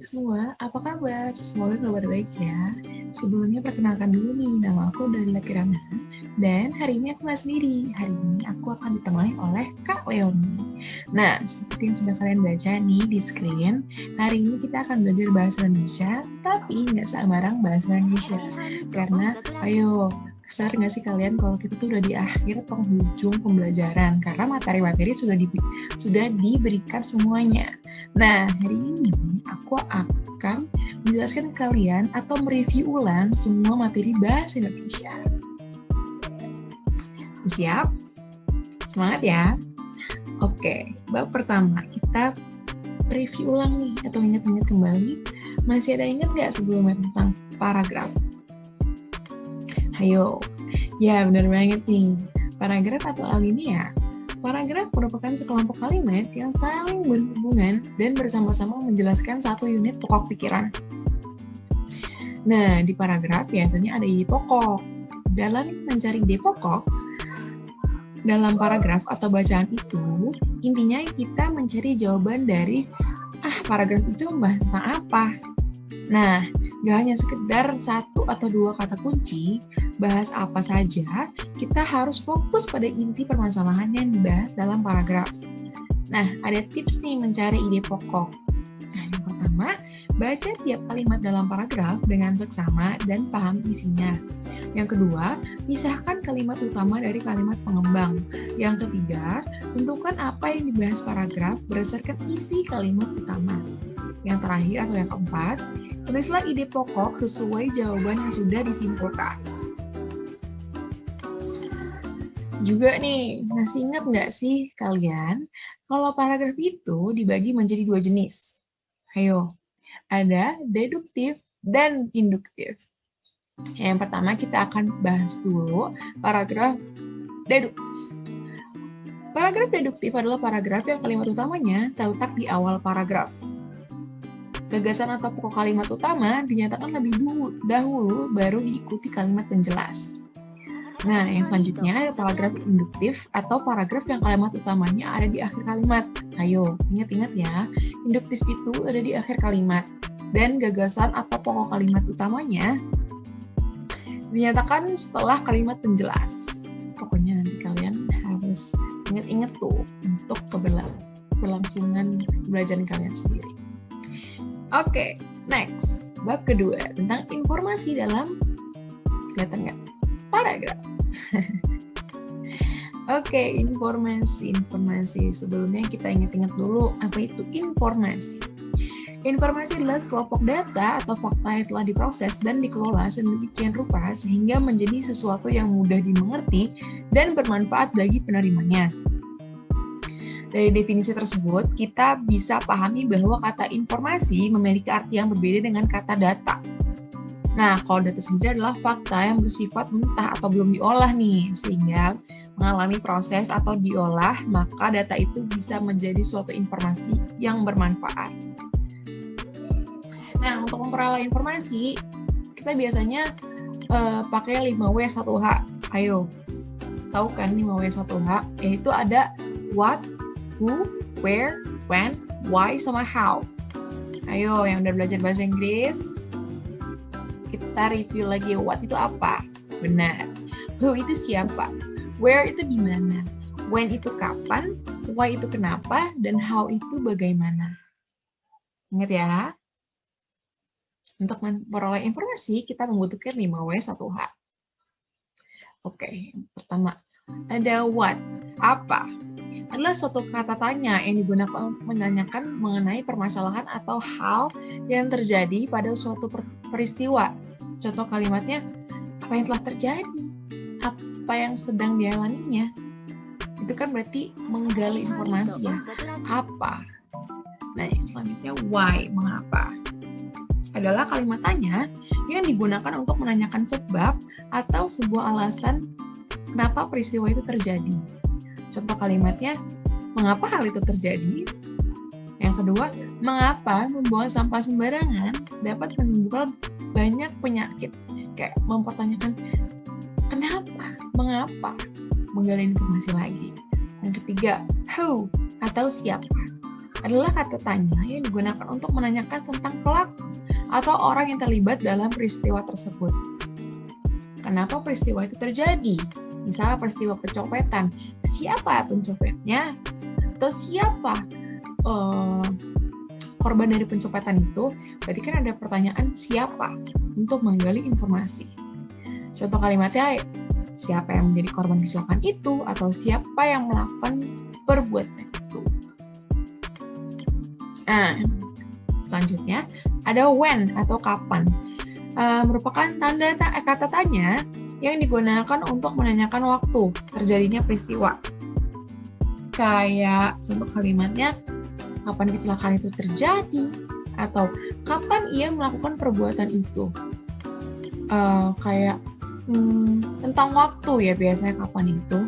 semua, apa kabar? Semoga kabar baik ya. Sebelumnya perkenalkan dulu nih, nama aku Dalila Kirana. Dan hari ini aku nggak sendiri. Hari ini aku akan ditemani oleh Kak Leonie. Nah, seperti yang sudah kalian baca nih di screen, hari ini kita akan belajar bahasa Indonesia, tapi nggak sembarang bahasa Indonesia. Karena, ayo, kesar nggak sih kalian kalau kita tuh udah di akhir penghujung pembelajaran karena materi-materi sudah diberikan semuanya. Nah, hari ini aku akan menjelaskan ke kalian atau mereview ulang semua materi bahasa Indonesia. Siap? Semangat ya? Oke, bab pertama kita review ulang nih atau ingat-ingat kembali. Masih ada ingat nggak sebelumnya tentang paragraf? Ayo, ya benar banget nih. Paragraf atau alinea. Paragraf merupakan sekelompok kalimat yang saling berhubungan dan bersama-sama menjelaskan satu unit pokok pikiran. Nah, di paragraf biasanya ada ide pokok. Dalam mencari ide pokok, dalam paragraf atau bacaan itu, intinya kita mencari jawaban dari, paragraf itu membahas tentang apa? Nah, gak hanya sekedar satu atau dua kata kunci, bahas apa saja, kita harus fokus pada inti permasalahan yang dibahas dalam paragraf. Nah, ada tips nih mencari ide pokok. Nah, yang pertama, baca tiap kalimat dalam paragraf dengan seksama dan paham isinya. Yang kedua, pisahkan kalimat utama dari kalimat pengembang. Yang ketiga, tentukan apa yang dibahas paragraf berdasarkan isi kalimat utama. Yang terakhir atau yang keempat, tulislah ide pokok sesuai jawaban yang sudah disimpulkan. Juga nih, masih ingat nggak sih kalian kalau paragraf itu dibagi menjadi dua jenis? Ayo, ada deduktif dan induktif. Yang pertama kita akan bahas dulu paragraf deduktif. Paragraf deduktif adalah paragraf yang kalimat utamanya terletak di awal paragraf. Gagasan atau pokok kalimat utama dinyatakan lebih dahulu baru diikuti kalimat penjelas. Nah, yang selanjutnya ada paragraf induktif atau paragraf yang kalimat utamanya ada di akhir kalimat. Ayo, ingat-ingat ya, induktif itu ada di akhir kalimat. Dan gagasan atau pokok kalimat utamanya dinyatakan setelah kalimat penjelas. Pokoknya nanti kalian harus ingat-ingat tuh untuk keberlangsungan pembelajaran kalian sendiri. Oke, next. Bab kedua tentang informasi dalam, kelihatan nggak? Paragraf. Oke, informasi. Sebelumnya kita ingat-ingat dulu apa itu informasi. Informasi adalah sekelompok data atau fakta yang telah diproses dan dikelola sedemikian rupa sehingga menjadi sesuatu yang mudah dimengerti dan bermanfaat bagi penerimanya. Dari definisi tersebut, kita bisa pahami bahwa kata informasi memiliki arti yang berbeda dengan kata data. Nah, kalau data sendiri adalah fakta yang bersifat mentah atau belum diolah nih, sehingga mengalami proses atau diolah, maka data itu bisa menjadi suatu informasi yang bermanfaat. Nah, untuk memperoleh informasi, kita biasanya pakai 5W1H. Ayo, tahu kan 5W1H? Yaitu ada what, who, where, when, why, sama how. Ayo, yang udah belajar bahasa Inggris, kita review lagi. What itu apa? Benar. Who itu siapa? Where itu di mana? When itu kapan? Why itu kenapa? Dan how itu bagaimana? Ingat ya. Untuk memperoleh informasi, kita membutuhkan 5W1H. Oke, pertama. Ada what? Apa? Adalah suatu kata tanya yang digunakan untuk menanyakan mengenai permasalahan atau hal yang terjadi pada suatu peristiwa. Contoh kalimatnya, apa yang telah terjadi? Apa yang sedang dialaminya? Itu kan berarti menggali informasi ya. Apa? Nah, yang selanjutnya why, mengapa? Adalah kalimat tanya yang digunakan untuk menanyakan sebab atau sebuah alasan kenapa peristiwa itu terjadi. Contoh kalimatnya, mengapa hal itu terjadi? Yang kedua, mengapa membuang sampah sembarangan dapat menimbulkan banyak penyakit? Kayak mempertanyakan, kenapa? Mengapa? Menggali informasi lagi. Yang ketiga, who atau siapa. adalah kata tanya yang digunakan untuk menanyakan tentang pelaku atau orang yang terlibat dalam peristiwa tersebut. Kenapa peristiwa itu terjadi? Misalnya peristiwa pencopetan, siapa pencopetnya? Atau siapa korban dari pencopetan itu? Berarti kan ada pertanyaan siapa untuk menggali informasi. Contoh kalimatnya, siapa yang menjadi korban kecelakaan itu, atau siapa yang melakukan perbuatan itu. Nah, selanjutnya ada when atau kapan. Merupakan tanda kata tanya yang digunakan untuk menanyakan waktu terjadinya peristiwa. Kayak contoh kalimatnya, kapan kecelakaan itu terjadi, atau kapan ia melakukan perbuatan itu. Kayak tentang waktu ya biasanya kapan itu.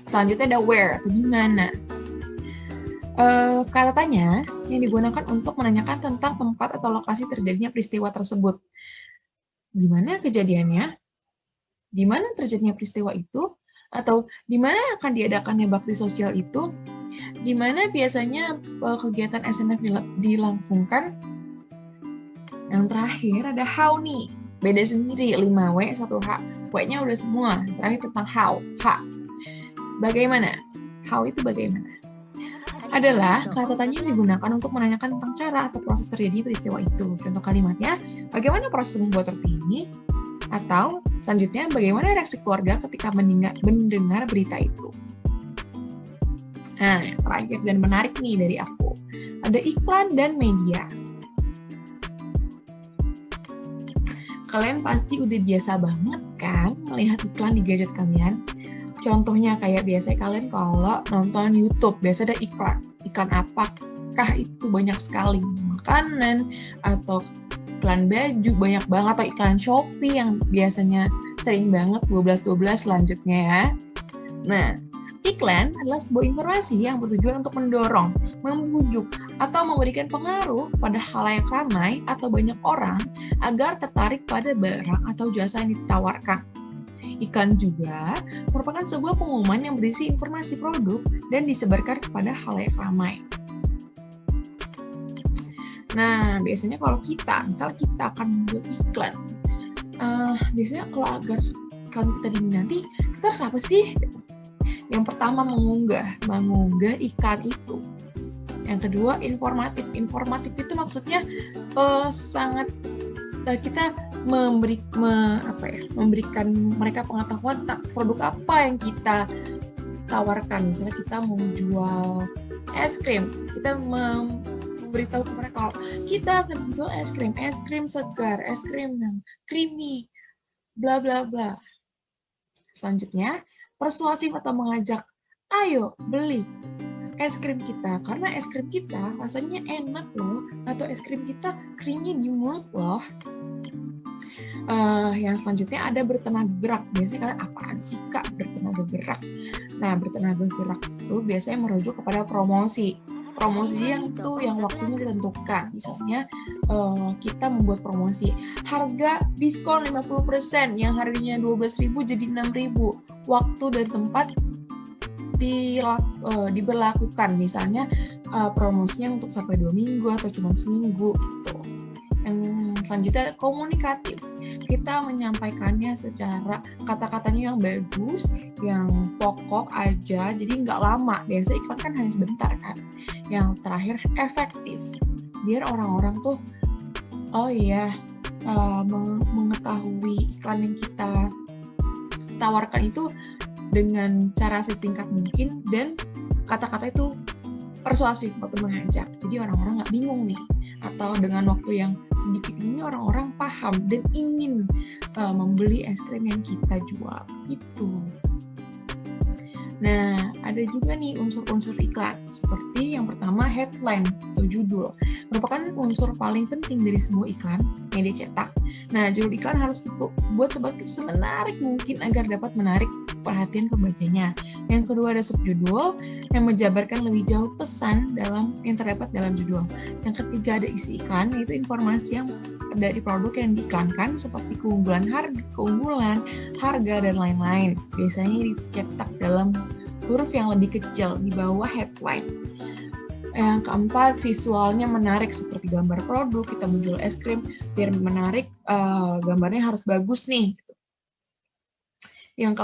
Selanjutnya ada where atau di mana. Kata tanya yang digunakan untuk menanyakan tentang tempat atau lokasi terjadinya peristiwa tersebut. Di mana kejadiannya? Di mana terjadinya peristiwa itu? Atau di mana akan diadakannya bakti sosial itu? Di mana biasanya kegiatan SNF dilangsungkan? Yang terakhir ada how nih. Beda sendiri, 5W, 1H. W-nya udah semua. Terakhir tentang how, H. Bagaimana? How itu bagaimana? Adalah kata tanya yang digunakan untuk menanyakan tentang cara atau proses terjadi peristiwa itu. Contoh kalimatnya, bagaimana proses membuat roti ini? Atau selanjutnya, bagaimana reaksi keluarga ketika mendengar berita itu? Nah, yang terakhir dan menarik nih dari aku. Ada iklan dan media. Kalian pasti udah biasa banget kan melihat iklan di gadget kalian? Contohnya kayak biasanya kalian kalau nonton YouTube, biasa ada iklan. Iklan apakah itu banyak sekali? Makanan, atau iklan baju, banyak banget, atau iklan Shopee yang biasanya sering banget 12-12 selanjutnya ya. Nah, iklan adalah sebuah informasi yang bertujuan untuk mendorong, membujuk, atau memberikan pengaruh pada halayak ramai atau banyak orang agar tertarik pada barang atau jasa yang ditawarkan. Iklan juga merupakan sebuah pengumuman yang berisi informasi produk dan disebarkan kepada halayak ramai. Nah, biasanya kalau misalnya kita akan membuat iklan, biasanya kalau agar iklan kita diminati, kita harus apa sih? Yang pertama mengunggah iklan itu. Yang kedua informatif. Informatif itu maksudnya sangat kita memberikan mereka pengetahuan tentang produk apa yang kita tawarkan. Misalnya kita menjual es krim, kita memberitahu ke mereka kalau kita akan menjual es krim segar, es krim yang creamy, bla bla bla. Selanjutnya persuasif atau mengajak, ayo beli es krim kita, karena es krim kita rasanya enak loh, atau es krim kita creamy di mulut loh. Yang selanjutnya ada bertenaga gerak. Biasanya kalian apaan sih Kak bertenaga gerak? Nah, bertenaga gerak itu biasanya merujuk kepada promosi yang waktunya ditentukan. Misalnya kita membuat promosi harga diskon 50% yang harganya 12.000 jadi 6.000, waktu dan tempat diberlakukan, misalnya promosinya untuk sampai 2 minggu atau cuma seminggu gitu. Yang selanjutnya komunikatif, kita menyampaikannya secara kata-katanya yang bagus, yang pokok aja, jadi nggak lama. Biasa iklan kan hanya sebentar kan. Yang terakhir efektif, biar orang-orang tuh mengetahui iklan yang kita tawarkan itu dengan cara sesingkat mungkin dan kata-kata itu persuasif waktu mengajak. Jadi orang-orang nggak bingung nih, atau dengan waktu yang sedikit ini orang-orang paham dan ingin membeli es krim yang kita jual itu. Nah, ada juga nih unsur-unsur iklan, seperti yang pertama headline atau judul, merupakan unsur paling penting dari sebuah iklan yang dicetak. Nah, judul iklan harus dibuat semenarik mungkin agar dapat menarik perhatian pembacanya. Yang kedua ada subjudul yang menjabarkan lebih jauh pesan yang terdapat dalam judul. Yang ketiga ada isi iklan, yaitu informasi yang dari produk yang diiklankan seperti keunggulan, harga, dan lain-lain. Biasanya dicetak dalam huruf yang lebih kecil di bawah headline. Yang keempat, visualnya menarik seperti gambar produk, kita menjual es krim, biar menarik, gambarnya harus bagus nih. Yang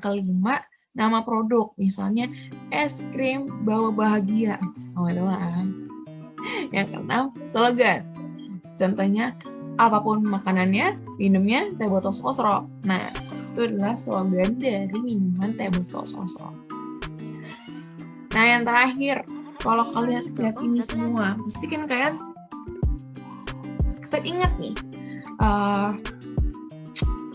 kelima, nama produk, misalnya es krim bawa bahagia, Yang keenam, slogan. Contohnya, apapun makanannya, minumnya teh botol sosro. Nah, itu adalah slogan dari minuman teh botol sosro. Nah, yang terakhir, kalau kalian lihat ini semua, pasti kan kalian teringat nih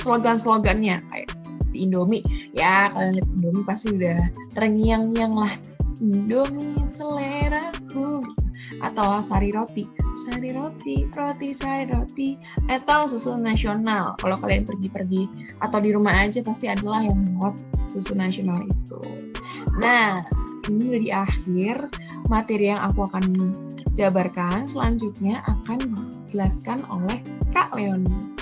slogan-slogannya kayak di Indomie. Ya, kalian lihat Indomie pasti udah terngiang-ngiang lah. Indomie seleraku. Atau sari roti, roti, sari roti. Atau susu nasional. Kalau kalian pergi-pergi atau di rumah aja pasti adalah yang buat susu nasional itu. Nah, ini udah di akhir materi yang aku akan jabarkan. Selanjutnya akan dijelaskan oleh Kak Leonie.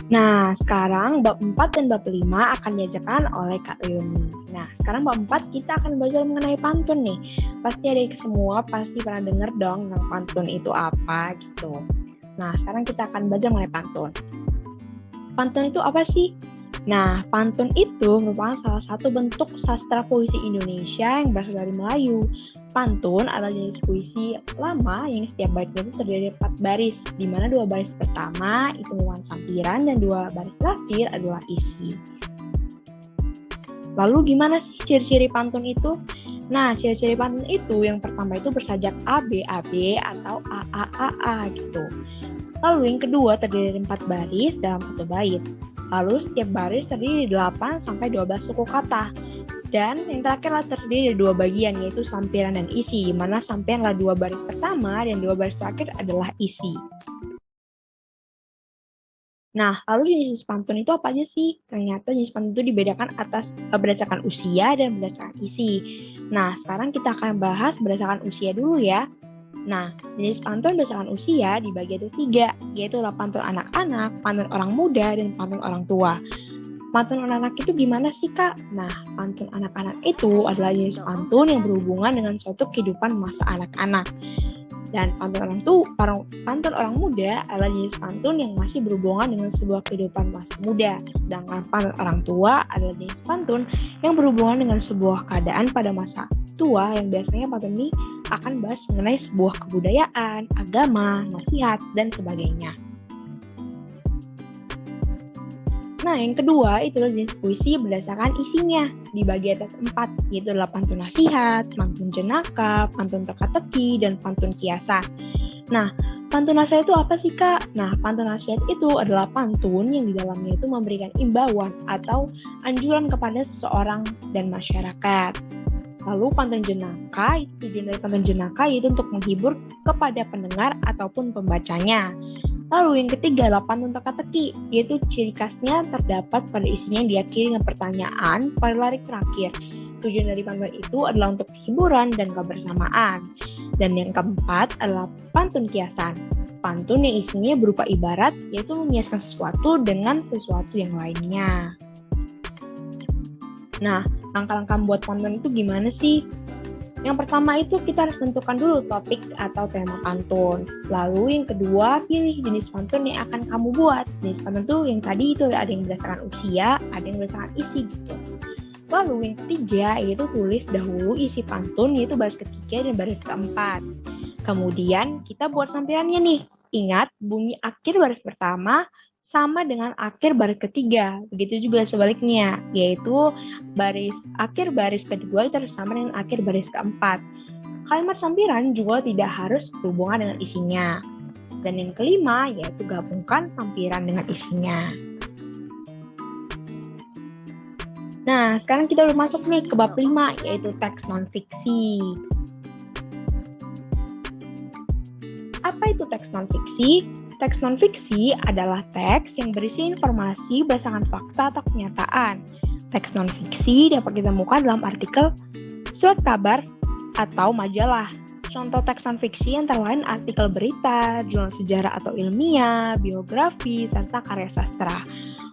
Nah, sekarang bab 4 dan bab 5 akan diajarkan oleh Kak Leonie. Nah, sekarang bab 4 kita akan belajar mengenai pantun nih. Pasti adik semua pasti pernah dengar dong tentang pantun itu apa gitu. Nah, sekarang kita akan belajar mengenai pantun. Pantun itu apa sih? Nah, pantun itu merupakan salah satu bentuk sastra puisi Indonesia yang berasal dari Melayu. Pantun adalah jenis puisi lama yang setiap baitnya itu terdiri dari 4 baris, di mana 2 baris pertama itu merupakan sampiran dan 2 baris terakhir adalah isi. Lalu gimana sih ciri-ciri pantun itu? Nah, ciri-ciri pantun itu yang pertama itu bersajak ABAB atau AAAA gitu. Lalu yang kedua terdiri dari 4 baris dalam 1 bait. Lalu setiap baris terdiri dari 8 sampai 12 suku kata. Dan yang terakhir terdiri dari 2 bagian, yaitu sampiran dan isi, di mana sampiran adalah 2 baris pertama dan 2 baris terakhir adalah isi. Nah, lalu jenis pantun itu apa aja sih? Ternyata jenis pantun itu dibedakan berdasarkan usia dan berdasarkan isi. Nah, sekarang kita akan bahas berdasarkan usia dulu ya. Nah, jenis pantun berdasarkan usia dibagi ada 3, yaitu pantun anak-anak, pantun orang muda, dan pantun orang tua. Pantun anak-anak itu gimana sih, Kak? Nah, pantun anak-anak itu adalah jenis pantun yang berhubungan dengan suatu kehidupan masa anak-anak. Dan pantun orang muda adalah jenis pantun yang masih berhubungan dengan sebuah kehidupan masa muda. Sedangkan pantun orang tua adalah jenis pantun yang berhubungan dengan sebuah keadaan pada masa tua, yang biasanya pantun ini akan bahas mengenai sebuah kebudayaan, agama, nasihat, dan sebagainya. Nah, yang kedua itu adalah jenis puisi berdasarkan isinya, dibagi atas 4, yaitu adalah pantun nasihat, pantun jenaka, pantun teka-teki, dan pantun kiasan. Nah, pantun nasihat itu apa sih, Kak? Nah, pantun nasihat itu adalah pantun yang di dalamnya itu memberikan imbauan atau anjuran kepada seseorang dan masyarakat. Lalu pantun jenaka, tujuan dari pantun jenaka yaitu untuk menghibur kepada pendengar ataupun pembacanya. Lalu yang ketiga adalah pantun teka-teki, yaitu ciri khasnya terdapat pada isinya yang diakhiri dengan pertanyaan pada lirik terakhir. Tujuan dari pantun itu adalah untuk hiburan dan kebersamaan. Dan yang keempat adalah pantun kiasan. Pantun yang isinya berupa ibarat, yaitu menghiaskan sesuatu dengan sesuatu yang lainnya. Nah, langkah-langkah buat pantun itu gimana sih? Yang pertama itu kita harus tentukan dulu topik atau tema pantun. Lalu yang kedua, pilih jenis pantun yang akan kamu buat. Jenis pantun itu yang tadi itu ada yang berdasarkan usia, ada yang berdasarkan isi gitu. Lalu yang ketiga, yaitu tulis dahulu isi pantun, yaitu baris ketiga dan baris keempat. Kemudian kita buat sampirannya nih. Ingat, bunyi akhir baris pertama sama dengan akhir baris ketiga. Begitu juga sebaliknya, yaitu akhir baris kedua itu harus sama dengan akhir baris keempat. Kalimat sampiran juga tidak harus berhubungan dengan isinya. Dan yang kelima, yaitu gabungkan sampiran dengan isinya. Nah, sekarang kita udah masuk nih ke bab 5, yaitu teks non-fiksi. Apa itu teks non-fiksi? Teks non-fiksi adalah teks yang berisi informasi berdasarkan fakta atau kenyataan. Teks non-fiksi dapat ditemukan dalam artikel, surat kabar, atau majalah. Contoh teks non-fiksi antara lain artikel berita, jurnal sejarah atau ilmiah, biografi, serta karya sastra.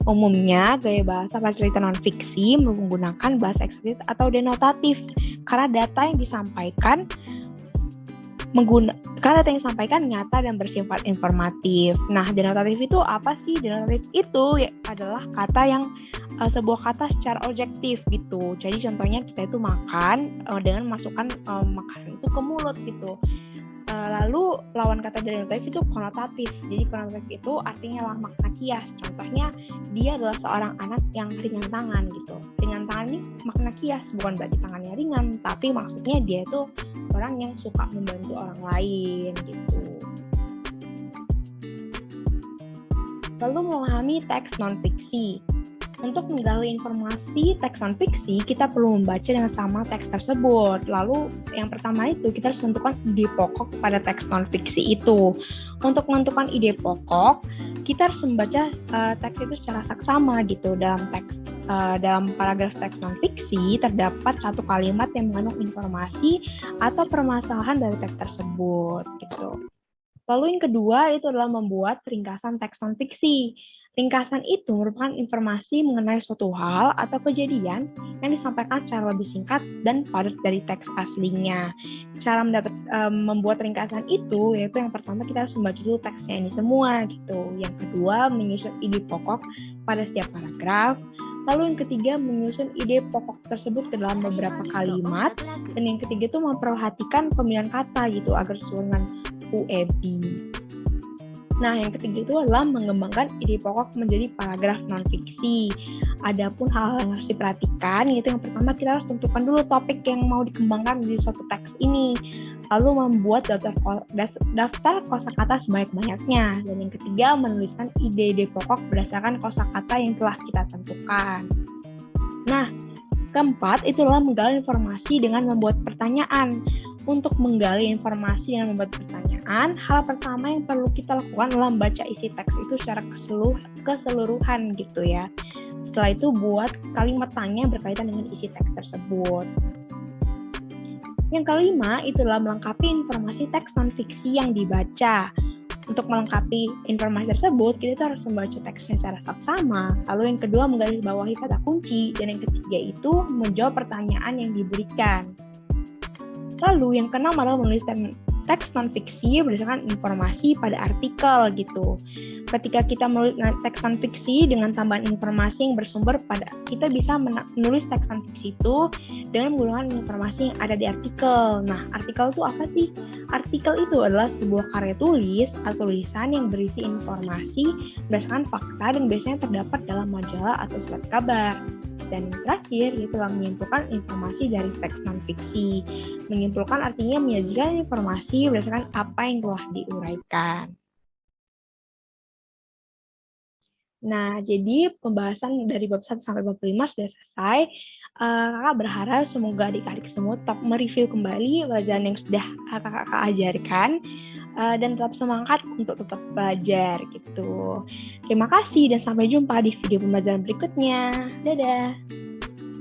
Umumnya, gaya bahasa pada cerita non-fiksi menggunakan bahasa eksplisit atau denotatif karena data yang disampaikan nyata dan bersifat informatif. Nah, denotatif itu apa sih? Denotatif itu adalah kata yang sebuah kata secara objektif gitu. Jadi contohnya kita itu makan dengan masukkan makanan itu ke mulut gitu. Lalu lawan kata denotatif itu konotatif. Jadi konotatif itu artinya lah makna kias. Contohnya dia adalah seorang anak yang ringan tangan gitu. Ringan tangan ini makna kias, bukan berarti tangannya ringan, tapi maksudnya dia itu orang yang suka membantu orang lain gitu. Lalu memahami teks non-fiksi. Untuk menggali informasi teks non-fiksi, kita perlu membaca dengan sama teks tersebut. Lalu yang pertama itu kita harus tentukan ide pokok pada teks non-fiksi itu. Untuk menentukan ide pokok, kita harus membaca teks itu secara saksama gitu. Dalam paragraf teks non-fiksi terdapat satu kalimat yang mengandung informasi atau permasalahan dari teks tersebut gitu. Lalu yang kedua itu adalah membuat ringkasan teks non-fiksi. Ringkasan itu merupakan informasi mengenai suatu hal atau kejadian yang disampaikan secara lebih singkat dan padat dari teks aslinya. Cara membuat ringkasan itu yaitu yang pertama kita harus membaca dulu teksnya ini semua gitu. Yang kedua menyusun ide pokok pada setiap paragraf. Lalu yang ketiga menyusun ide pokok tersebut ke dalam beberapa kalimat. Dan yang ketiga itu memperhatikan pemilihan kata gitu agar sesuai dengan UEB. Nah, yang ketiga itu adalah mengembangkan ide pokok menjadi paragraf non-fiksi. Adapun hal yang harus diperhatikan, yaitu yang pertama kita harus tentukan dulu topik yang mau dikembangkan di suatu teks ini. Lalu membuat daftar kosakata sebanyak-banyaknya. Dan yang ketiga, menuliskan ide-ide pokok berdasarkan kosakata yang telah kita tentukan. Nah, keempat, itulah menggali informasi dengan membuat pertanyaan. Untuk menggali informasi dengan membuat pertanyaan, hal pertama yang perlu kita lakukan adalah membaca isi teks itu secara keseluruhan gitu ya. Setelah itu buat kalimat tanya berkaitan dengan isi teks tersebut. Yang kelima, itulah melengkapi informasi teks non-fiksi yang dibaca. Untuk melengkapi informasi tersebut, kita harus membaca teksnya secara saksama. Lalu yang kedua, menggarisbawahi kata kunci. Dan yang ketiga itu, menjawab pertanyaan yang diberikan. Lalu yang keenam adalah menulis teks non-fiksi berdasarkan informasi pada artikel gitu. Ketika kita menulis teks non-fiksi dengan tambahan informasi yang bersumber pada, kita bisa menulis teks non-fiksi itu dengan menggunakan informasi yang ada di artikel. Nah, artikel itu apa sih? Artikel itu adalah sebuah karya tulis atau tulisan yang berisi informasi berdasarkan fakta dan biasanya terdapat dalam majalah atau surat kabar. Dan yang terakhir, yaitu menyimpulkan informasi dari teks non-fiksi. Menyimpulkan artinya menyajikan informasi berdasarkan apa yang telah diuraikan. Nah, jadi pembahasan dari bab 1 sampai bab 5 sudah selesai. Kakak berharap semoga adik-adik semua tetap mereview kembali pelajaran yang sudah kakak ajarkan. Dan tetap semangat untuk tetap belajar gitu. Terima kasih dan sampai jumpa di video pembelajaran berikutnya. Dadah!